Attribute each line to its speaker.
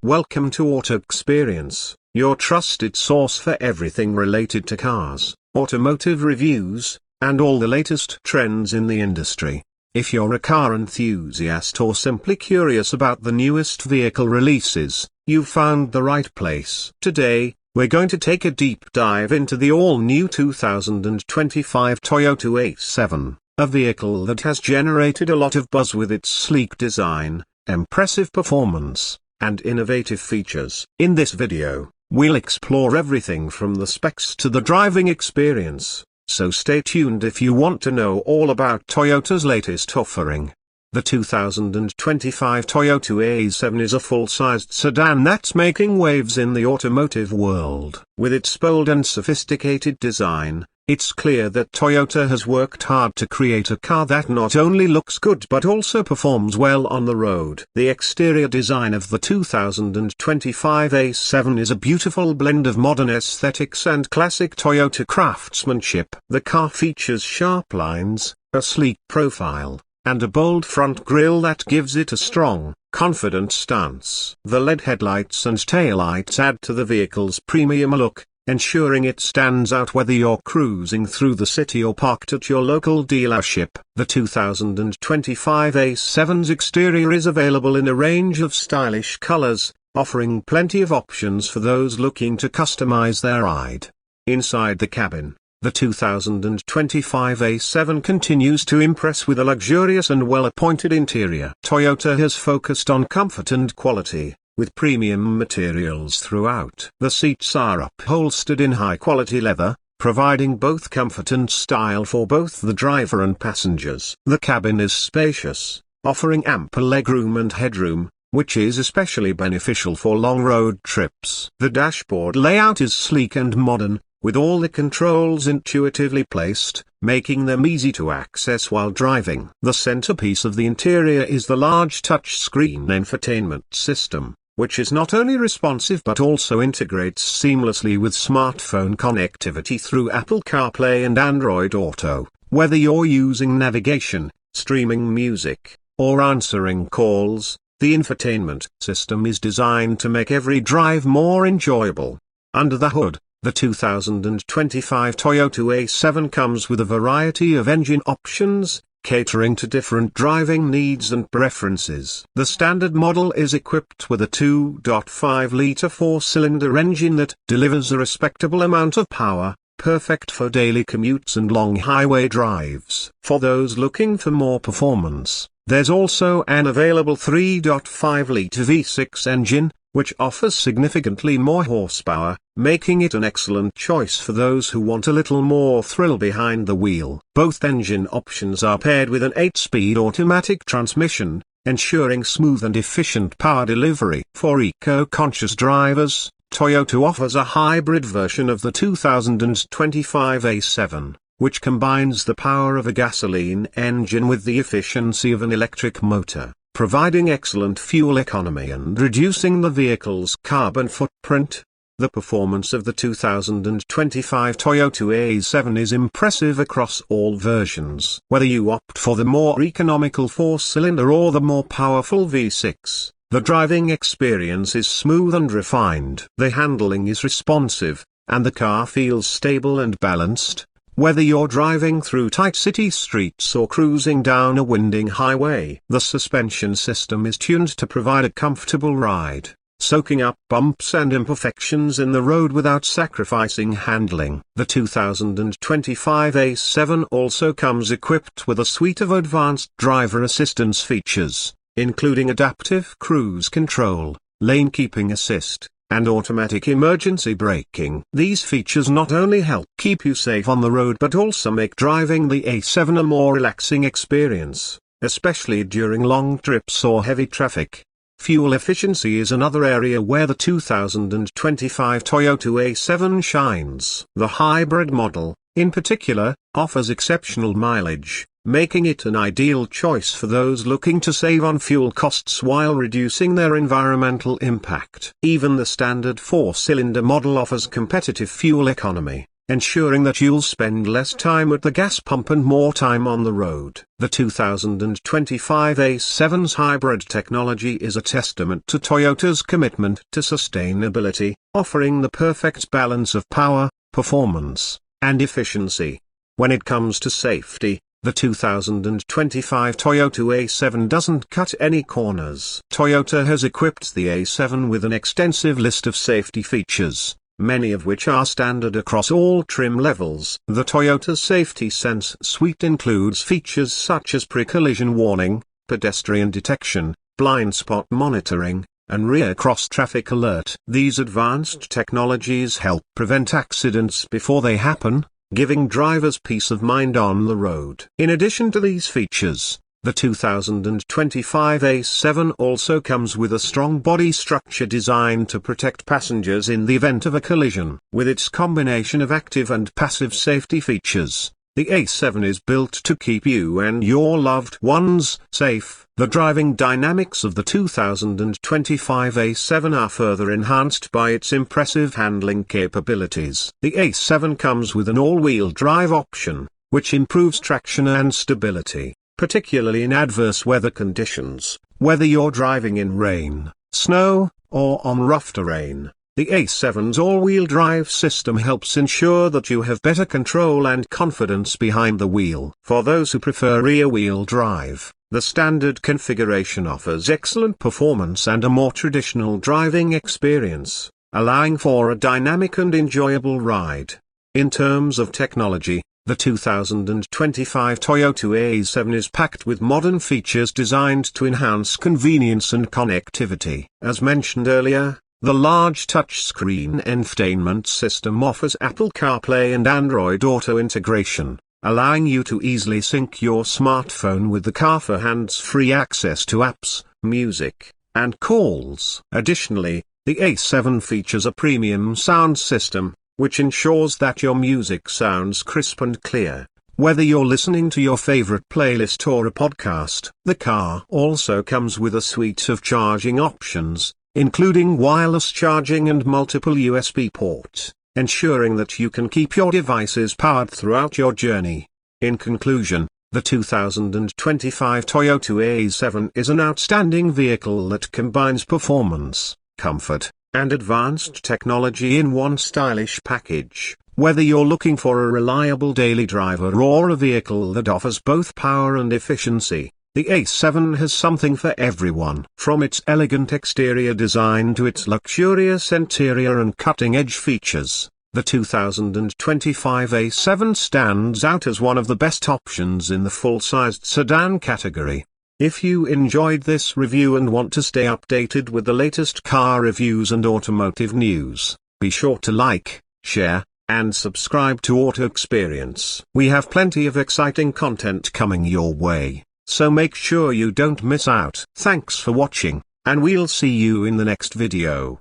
Speaker 1: Welcome to Auto Experience, your trusted source for everything related to cars, automotive reviews, and all the latest trends in the industry. If you're a car enthusiast or simply curious about the newest vehicle releases, you've found the right place. Today, we're going to take a deep dive into the all-new 2025 Toyota A7, a vehicle that has generated a lot of buzz with its sleek design, impressive performance, and innovative features. In this video, we'll explore everything from the specs to the driving experience, so stay tuned if you want to know all about Toyota's latest offering. The 2025 Toyota A7 is a full-sized sedan that's making waves in the automotive world. With its bold and sophisticated design, it's clear that Toyota has worked hard to create a car that not only looks good but also performs well on the road. The exterior design of the 2025 A7 is a beautiful blend of modern aesthetics and classic Toyota craftsmanship. The car features sharp lines, a sleek profile, and a bold front grille that gives it a strong, confident stance. The LED headlights and taillights add to the vehicle's premium look, ensuring it stands out whether you're cruising through the city or parked at your local dealership. The 2025 A7's exterior is available in a range of stylish colors, offering plenty of options for those looking to customize their ride. Inside the cabin, the 2025 A7 continues to impress with a luxurious and well-appointed interior. Toyota has focused on comfort and quality, with premium materials throughout. The seats are upholstered in high-quality leather, providing both comfort and style for both the driver and passengers. The cabin is spacious, offering ample legroom and headroom, which is especially beneficial for long road trips. The dashboard layout is sleek and modern, with all the controls intuitively placed, making them easy to access while driving. The centerpiece of the interior is the large touchscreen infotainment system, which is not only responsive but also integrates seamlessly with smartphone connectivity through Apple CarPlay and Android Auto. Whether you're using navigation, streaming music, or answering calls, the infotainment system is designed to make every drive more enjoyable. Under the hood, the 2025 Toyota A7 comes with a variety of engine options, catering to different driving needs and preferences. The standard model is equipped with a 2.5-liter four-cylinder engine that delivers a respectable amount of power, perfect for daily commutes and long highway drives. For those looking for more performance, there's also an available 3.5-liter V6 engine, which offers significantly more horsepower, making it an excellent choice for those who want a little more thrill behind the wheel. Both engine options are paired with an 8-speed automatic transmission, ensuring smooth and efficient power delivery. For eco-conscious drivers, Toyota offers a hybrid version of the 2025 A7, which combines the power of a gasoline engine with the efficiency of an electric motor, providing excellent fuel economy and reducing the vehicle's carbon footprint. The performance of the 2025 Toyota A7 is impressive across all versions. Whether you opt for the more economical four-cylinder or the more powerful V6, the driving experience is smooth and refined. The handling is responsive, and the car feels stable and balanced. Whether you're driving through tight city streets or cruising down a winding highway, the suspension system is tuned to provide a comfortable ride, soaking up bumps and imperfections in the road without sacrificing handling. The 2025 A7 also comes equipped with a suite of advanced driver assistance features, including adaptive cruise control, lane keeping assist, and automatic emergency braking. These features not only help keep you safe on the road but also make driving the A7 a more relaxing experience, especially during long trips or heavy traffic. Fuel efficiency is another area where the 2025 Toyota A7 shines. The hybrid model, in particular, offers exceptional mileage, making it an ideal choice for those looking to save on fuel costs while reducing their environmental impact. Even the standard four-cylinder model offers competitive fuel economy, ensuring that you'll spend less time at the gas pump and more time on the road. The 2025 A7's hybrid technology is a testament to Toyota's commitment to sustainability, offering the perfect balance of power, performance, and efficiency. When it comes to safety, the 2025 Toyota A7 doesn't cut any corners. Toyota has equipped the A7 with an extensive list of safety features, many of which are standard across all trim levels. The Toyota Safety Sense suite includes features such as pre-collision warning, pedestrian detection, blind spot monitoring, and rear cross-traffic alert. These advanced technologies help prevent accidents before they happen, giving drivers peace of mind on the road. In addition to these features, the 2025 A7 also comes with a strong body structure designed to protect passengers in the event of a collision. With its combination of active and passive safety features, the A7 is built to keep you and your loved ones safe. The driving dynamics of the 2025 A7 are further enhanced by its impressive handling capabilities. The A7 comes with an all-wheel drive option, which improves traction and stability, particularly in adverse weather conditions. Whether you're driving in rain, snow, or on rough terrain, the A7's all-wheel drive system helps ensure that you have better control and confidence behind the wheel. For those who prefer rear-wheel drive, the standard configuration offers excellent performance and a more traditional driving experience, allowing for a dynamic and enjoyable ride. In terms of technology, the 2025 Toyota A7 is packed with modern features designed to enhance convenience and connectivity. As mentioned earlier, the large touchscreen infotainment system offers Apple CarPlay and Android Auto integration, allowing you to easily sync your smartphone with the car for hands-free access to apps, music, and calls. Additionally, the A7 features a premium sound system, which ensures that your music sounds crisp and clear, whether you're listening to your favorite playlist or a podcast. The car also comes with a suite of charging options, including wireless charging and multiple USB ports, ensuring that you can keep your devices powered throughout your journey. In conclusion, the 2025 Toyota A7 is an outstanding vehicle that combines performance, comfort, and advanced technology in one stylish package. Whether you're looking for a reliable daily driver or a vehicle that offers both power and efficiency, the A7 has something for everyone. From its elegant exterior design to its luxurious interior and cutting-edge features, the 2025 A7 stands out as one of the best options in the full-sized sedan category. If you enjoyed this review and want to stay updated with the latest car reviews and automotive news, be sure to like, share, and subscribe to Auto Experience. We have plenty of exciting content coming your way, so make sure you don't miss out. Thanks for watching, and we'll see you in the next video.